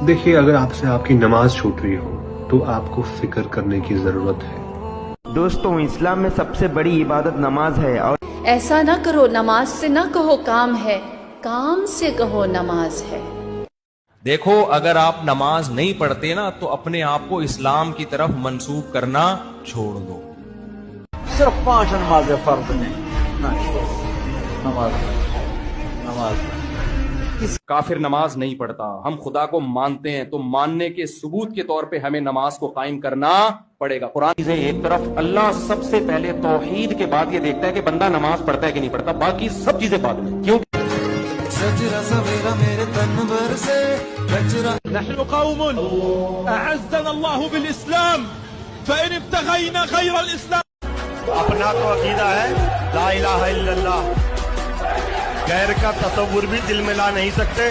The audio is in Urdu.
دیکھیے اگر آپ سے آپ کی نماز چھوٹ رہی ہو تو آپ کو فکر کرنے کی ضرورت ہے۔ دوستوں اسلام میں سب سے بڑی عبادت نماز ہے، اور ایسا نہ کرو نماز سے نہ کہو کام ہے، کام سے کہو نماز ہے۔ دیکھو اگر آپ نماز نہیں پڑھتے نا تو اپنے آپ کو اسلام کی طرف منسوب کرنا چھوڑ دو۔ صرف 5 نمازیں فرض ہیں، نماز کافر نماز نہیں پڑھتا، ہم خدا کو مانتے ہیں تو ماننے کے ثبوت کے طور پہ ہمیں نماز کو قائم کرنا پڑے گا۔ قرآن سے ایک طرف اللہ سب سے پہلے توحید کے بعد یہ دیکھتا ہے کہ بندہ نماز پڑھتا ہے کہ نہیں پڑھتا، باقی سب چیزیں بعد میں۔ کیوں؟ نحن قوم اعزنا الله بالاسلام فان ابتغينا غير الاسلام۔ اپنا تو عقیدہ ہے لا الہ الا اللہ، غیر کا تصور بھی دل میں لا نہیں سکتے۔